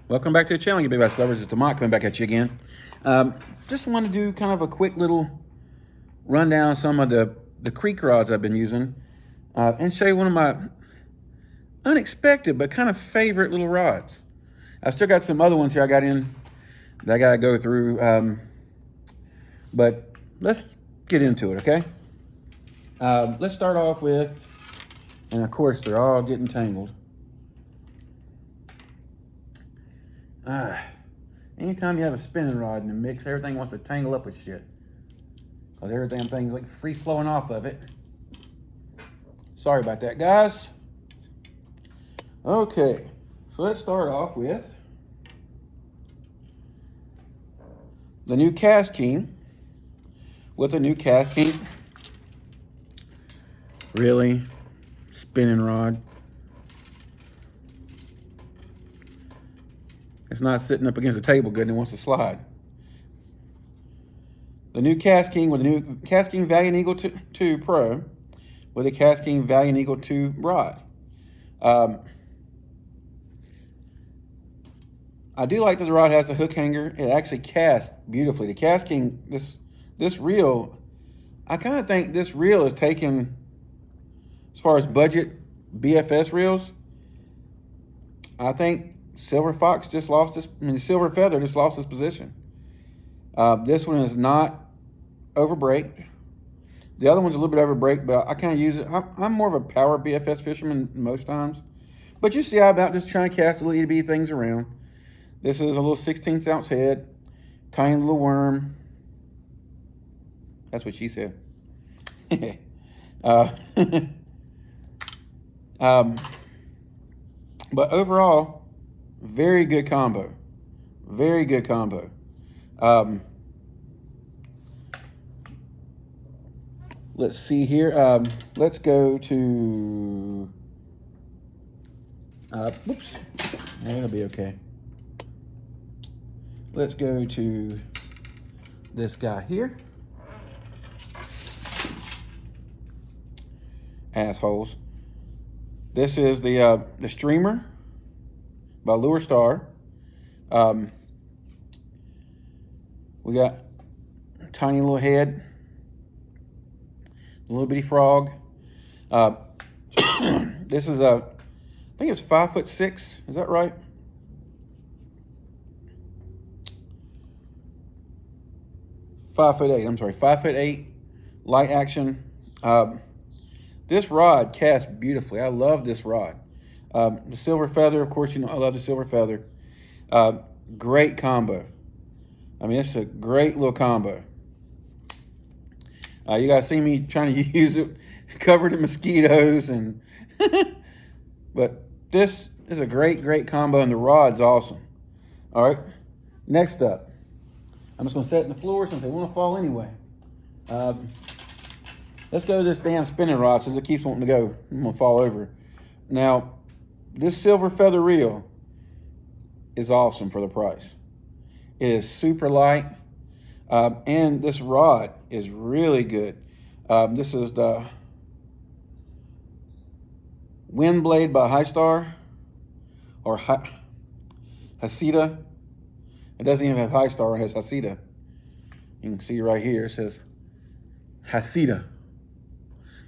Welcome back to the channel, you big bass lovers. It's Demont coming back at you again. Just want to do kind of a quick little rundown of some of the creek rods I've been using and show you one of my unexpected but kind of favorite little rods. I've still got some other ones here I got in that I got to go through, but let's get into it, okay? Let's start off with, and of course they're all getting tangled. Anytime you have a spinning rod in the mix, everything wants to tangle up with shit. Because every damn thing's like free flowing off of it. Sorry about that, guys. Okay, so let's start off with the new Cast King with the new Cast King. Really? Spinning rod. It's not sitting up against the table good and it wants to slide. The new Cast King with the new Cast King Valiant Eagle 2 Pro with a Cast King Valiant Eagle 2 rod. I do like that the rod has a hook hanger. It actually casts beautifully. The Cast King, this reel, I kind of think this reel is taken, as far as budget BFS reels, I think Silver Fox just lost his, Silver Feather just lost his position. This one is not overbraked. The other one's a little bit overbraked, but I kind of use it. I'm more of a power BFS fisherman most times. But you see how about just trying to cast little itty bitty things around. This is a little 16th ounce head, tiny little worm. That's what she said. But overall, very good combo. Very good combo. Let's see here. Let's go to... whoops. That'll be okay. Let's go to this guy here. Assholes. This is the Streamer by Lurestar. We got a tiny little head, a little bitty frog. This is I think it's 5'6". Is that right? I'm sorry, 5'8", light action. This rod casts beautifully. I love this rod. The Silver Feather, of course, you know I love the Silver Feather. Great combo. I mean, it's a great little combo. You guys see me trying to use it covered in mosquitoes, and but this is a great combo, and the rod's awesome. All right, next up, I'm just gonna set it in the floor since they want to fall anyway. Let's go to this damn spinning rod since it keeps wanting to go. I'm gonna fall over. Now, this Silver Feather reel is awesome for the price. It is super light, and this rod is really good. This is the Wind Blade by Histar, or Histar. It doesn't even have Histar, it has Histar. You can see right here, it says Histar.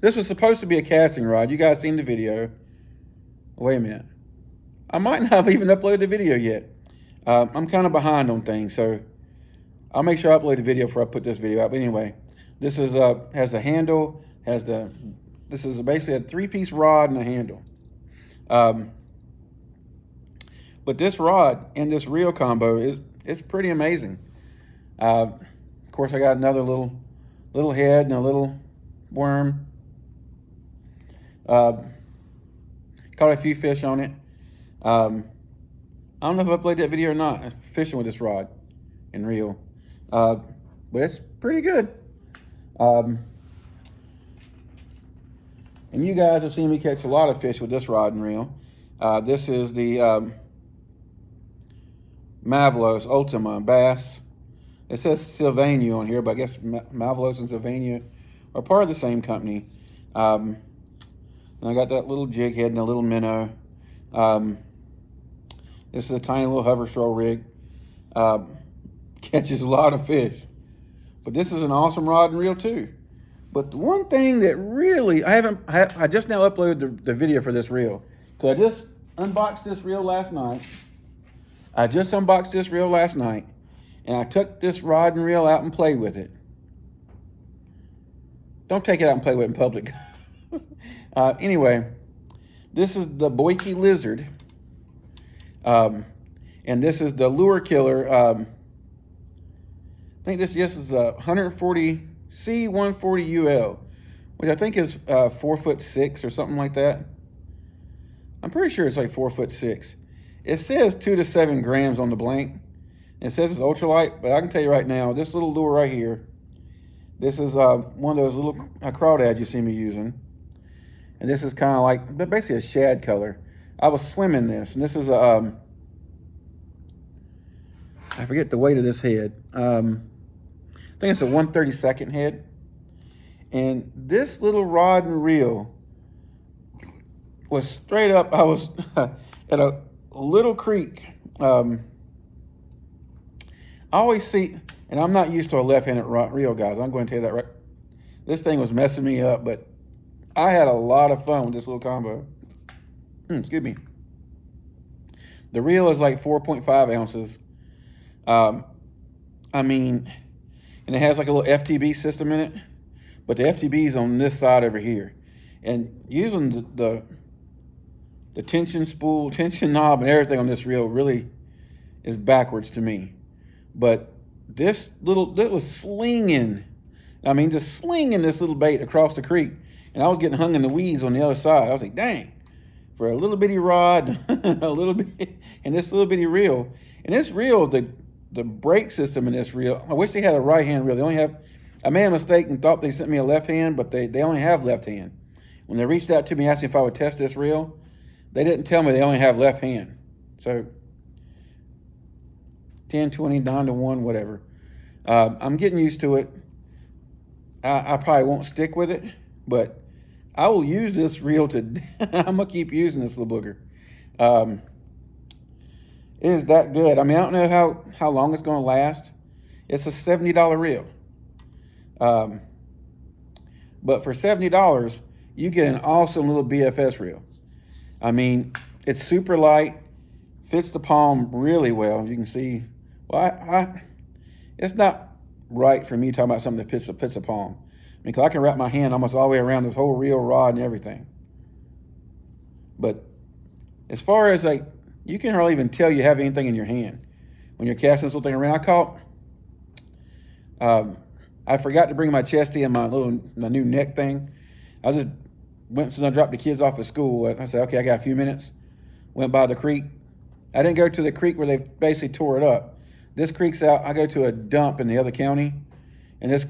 This was supposed to be a casting rod. You guys seen the video. Wait a minute. I might not have even uploaded the video yet. I'm kind of behind on things, so I'll make sure I upload the video before I put this video out. But anyway, this is has a handle, this is basically a 3-piece rod and a handle. But this rod and this reel combo is pretty amazing. Of course, I got another little head and a little worm. Caught a few fish on it. I don't know if I played that video or not, fishing with this rod and reel. But it's pretty good. And you guys have seen me catch a lot of fish with this rod and reel. This is the Mavlos Ultima bass. It says Sylvania on here, but I guess Mavlos and Sylvania are part of the same company. And I got that little jig head and a little minnow. This is a tiny little hover stroll rig. Catches a lot of fish. But this is an awesome rod and reel too. But the one thing that really, I just now uploaded the video for this reel. So I just unboxed this reel last night. And I took this rod and reel out and played with it. Don't take it out and play with it in public. Anyway, this is the BOKI Lizard. And this is the Lurekiller. I think this is a 140 C140 UL, which I think is 4'6" or something like that. I'm pretty sure it's like 4'6". It says 2 to 7 grams on the blank. It says it's ultralight, but I can tell you right now, this little lure right here, this is one of those little crawdads you see me using. And this is kind of like, basically a shad color. I was swimming this, and this is a, I forget the weight of this head. I think it's a 1/32 head. And this little rod and reel was straight up, I was at a little creek. I always see, and I'm not used to a left-handed reel, guys. I'm going to tell you that right. This thing was messing me up, but I had a lot of fun with this little combo. Excuse me. The reel is like 4.5 ounces. I mean, and it has like a little FTB system in it, but the FTB is on this side over here. And using the tension spool, tension knob, and everything on this reel really is backwards to me. But this was slinging. I mean, just slinging this little bait across the creek. And I was getting hung in the weeds on the other side. I was like, dang, for a little bitty rod, a little bit, and this little bitty reel. And this reel, the brake system in this reel, I wish they had a right hand reel. They only have, I made a mistake and thought they sent me a left hand, but they only have left hand. When they reached out to me asking if I would test this reel, they didn't tell me they only have left hand. So 10, 20, 9 to 1, whatever. I'm getting used to it. I probably won't stick with it, but I will use this reel to, I'm going to keep using this little booger. It is that good. I mean, I don't know how long it's going to last. It's a $70 reel. But for $70, you get an awesome little BFS reel. I mean, it's super light, fits the palm really well. You can see, well, it's not right for me talking about something that fits a palm. I mean, 'cause I can wrap my hand almost all the way around this whole reel, rod, and everything. But as far as like, you can hardly even tell you have anything in your hand when you're casting this little thing around. I forgot to bring my chesty and my new neck thing. I just went, since I dropped the kids off at school, I said, okay, I got a few minutes. Went by the creek. I didn't go to the creek where they basically tore it up. This creek's out. I go to a dump in the other county. And this,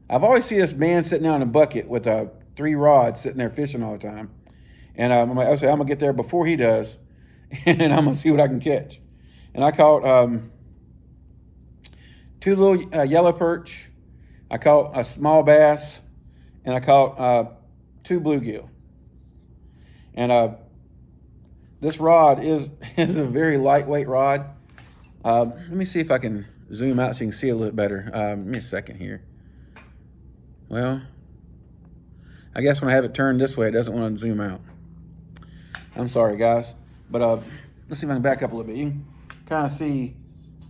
I've always seen this man sitting down in a bucket with 3 rods sitting there fishing all the time. And I'm like, okay, I'm going to get there before he does. And I'm going to see what I can catch. And I caught 2 little yellow perch. I caught a small bass. And I caught 2 bluegill. And this rod is a very lightweight rod. Let me see if I can zoom out so you can see a little better. Give me a second here. Well, I guess when I have it turned this way, it doesn't want to zoom out. I'm sorry, guys. But let's see if I can back up a little bit. You can kind of see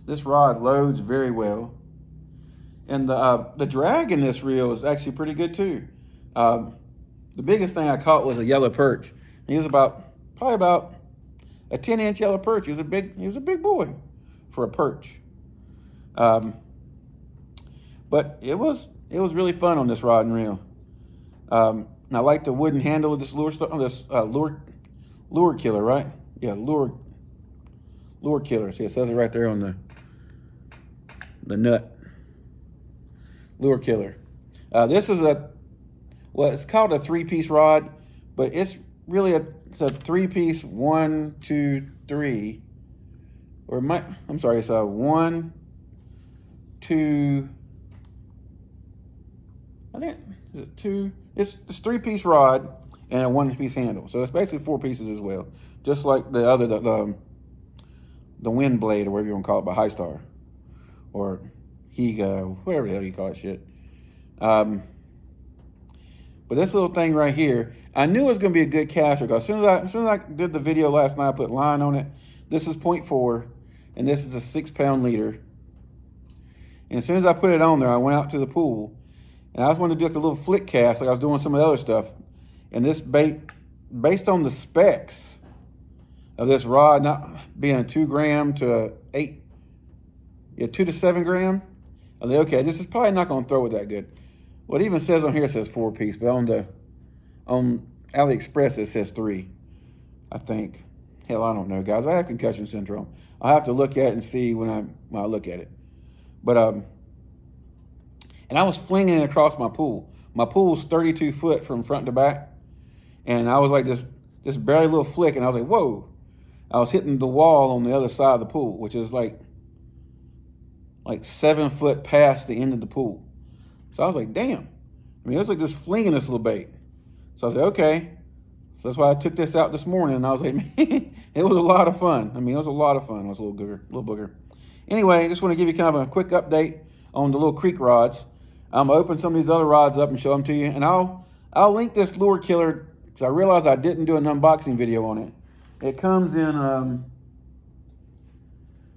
this rod loads very well. And the drag in this reel is actually pretty good too. The biggest thing I caught was a yellow perch. He was probably about a 10-inch yellow perch. He was a big boy for a perch. But it was really fun on this rod and reel. And I like the wooden handle of this Lurekiller, right? Yeah, Lurekiller. See, it says it right there on the nut. Lurekiller. This is it's called a 3-piece rod, but it's really it's a 3-piece 1, 2, 3. Or I'm sorry, it's a 1, 2. I think is it 2? It's 3-piece rod and a 1-piece handle, so it's basically 4 pieces as well, just like the other the wind blade, or whatever you want to call it, by Histar, or Higa, whatever the hell you call it shit. But this little thing right here, I knew it was going to be a good caster, because as soon as I did the video last night, I put line on it. This is 0.4, and this is a 6-pound leader. And as soon as I put it on there, I went out to the pool, and I just wanted to do like a little flick cast, like I was doing some of the other stuff. And this bait, based on the specs of this rod not being a 2 gram to 2 to 7 gram, I was like, okay, this is probably not going to throw it that good. Well, it even says on here, it says 4-piece, but on AliExpress it says 3, I think. Hell, I don't know, guys. I have concussion syndrome. I'll have to look at it and see when I look at it. But and I was flinging it across my pool. My pool's 32 foot from front to back, and I was like this barely little flick, and I was like, whoa! I was hitting the wall on the other side of the pool, which is like 7 foot past the end of the pool. So I was like, damn. I mean, it was like just flinging this little bait. So I was like, okay. So that's why I took this out this morning, and I was like, man, it was a lot of fun. I mean, it was a lot of fun. It was a little booger. Anyway, I just want to give you kind of a quick update on the little creek rods. I'm going to open some of these other rods up and show them to you. And I'll link this Lurekiller, because I realized I didn't do an unboxing video on it. It comes in,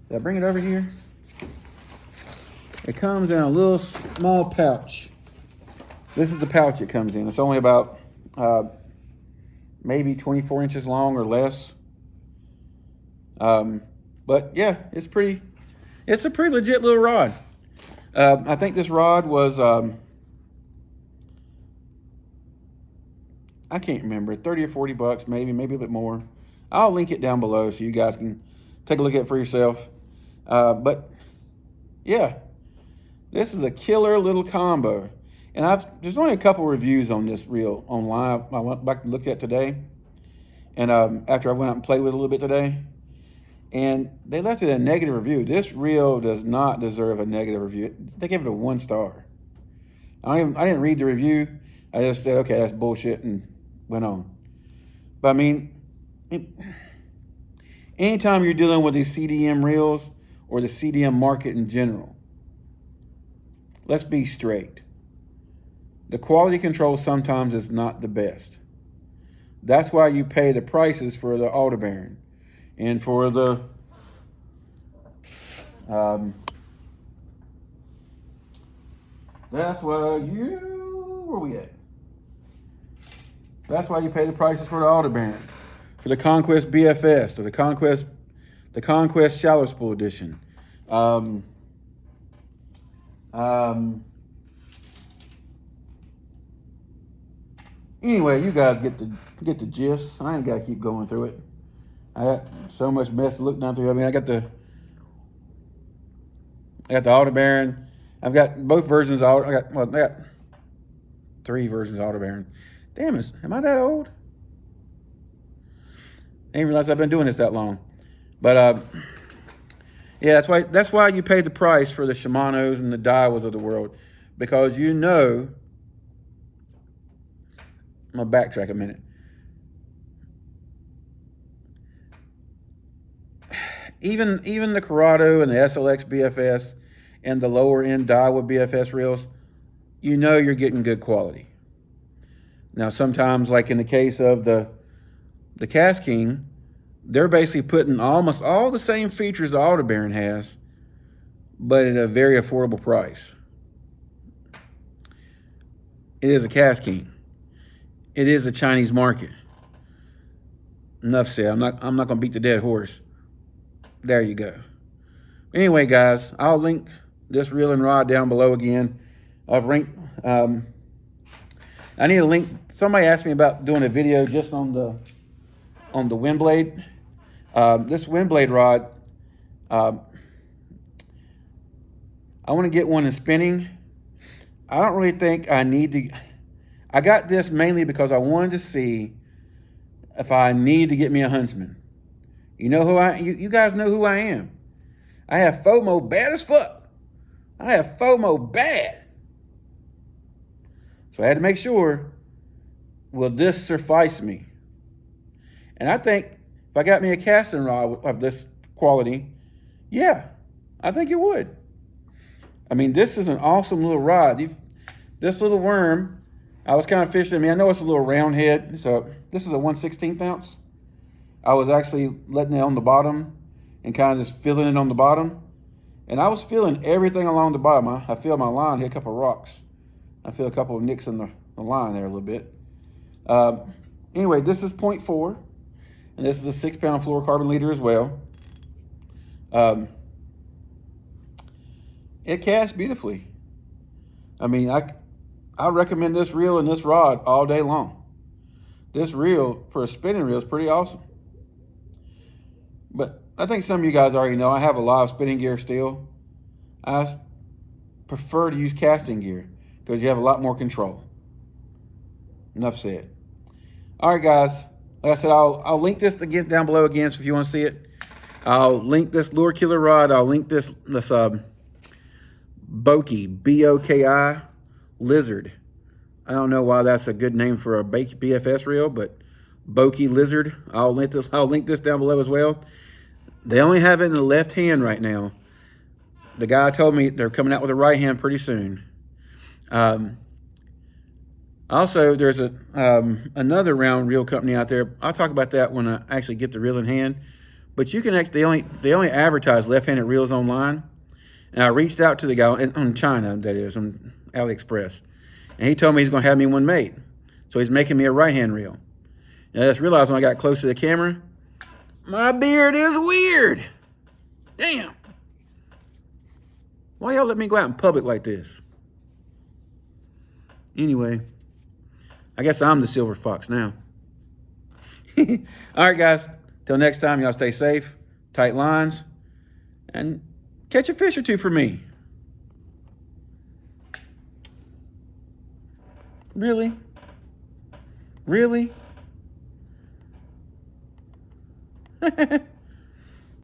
did I bring it over here? It comes in a little small pouch. This is the pouch it comes in. It's only about maybe 24 inches long or less. But yeah, it's a pretty legit little rod. I think this rod was, I can't remember, 30 or 40 bucks, maybe a bit more. I'll link it down below so you guys can take a look at it for yourself. But yeah, this is a killer little combo. And there's only a couple reviews on this reel online I went back and looked at today. And after I went out and played with it a little bit today. And they left it a negative review. This reel does not deserve a negative review. They gave it a 1 star. I didn't read the review. I just said, okay, that's bullshit, and went on. But I mean, anytime you're dealing with these CDM reels or the CDM market in general, let's be straight. The quality control sometimes is not the best. That's why you pay the prices for the Aldebaran and for the that's why where we at? That's why you pay the prices for the Aldebaran, for the Conquest BFS, or the Conquest Shallow Spool Edition. Anyway, you guys get the gist. I ain't gotta keep going through it. I got so much mess to look down through. I mean, I got the Aldebaran. I've got both versions of I got 3 versions of Aldebaran. Damn it, am I that old? I didn't realize I've been doing this that long. But yeah, that's why you pay the price for the Shimanos and the Daiwas of the world, because you know. I'm gonna backtrack a minute. Even the Corrado and the SLX BFS and the lower end Daiwa BFS reels, you know you're getting good quality. Now sometimes, like in the case of the Cast King, they're basically putting almost all the same features the Aldebaran has, but at a very affordable price. It is a Cast King. It is a Chinese market. Enough said. I'm not gonna beat the dead horse. There you go. Anyway, guys, I'll link this reel and rod down below again. I've linked. I need a link. Somebody asked me about doing a video just on the wind blade. This wind blade rod. I want to get one in spinning. I don't really think I need to. I got this mainly because I wanted to see if I need to get me a huntsman. You know who you guys know who I am. I have FOMO bad as fuck. I have FOMO bad. So I had to make sure, will this suffice me? And I think if I got me a casting rod of this quality, yeah, I think it would. I mean, this is an awesome little rod. This little worm, I was kind of fishing. I mean, I know it's a little round head. So this is a 1/16 ounce. I was actually letting it on the bottom and kind of just feeling it on the bottom. And I was feeling everything along the bottom. I feel my line hit a couple of rocks. I feel a couple of nicks in the line there a little bit. Anyway, this is 0.4. And this is a 6-pound fluorocarbon leader as well. It casts beautifully. I mean, I recommend this reel and this rod all day long. This reel for a spinning reel is pretty awesome. But I think some of you guys already know I have a lot of spinning gear still. I prefer to use casting gear because you have a lot more control. Enough said. All right, guys. Like I said, I'll link this again down below again, so if you want to see it. I'll link this Lurekiller rod. I'll link this BOKI, B-O-K-I, Lizard. I don't know why that's a good name for a BFS reel, but BOKI Lizard. I'll link this down below as well. They only have it in the left hand right now. The guy told me they're coming out with a right hand pretty soon. Also, there's another round reel company out there. I'll talk about that when I actually get the reel in hand. But you can actually, they only advertise left-handed reels online. And I reached out to the guy on China, that is, on AliExpress. And he told me he's going to have me one made. So he's making me a right-hand reel. And I just realized when I got close to the camera, my beard is weird. Damn. Why y'all let me go out in public like this? Anyway, I guess I'm the silver fox now. All right, guys. Till next time, y'all stay safe, tight lines, and catch a fish or two for me. Really? Really?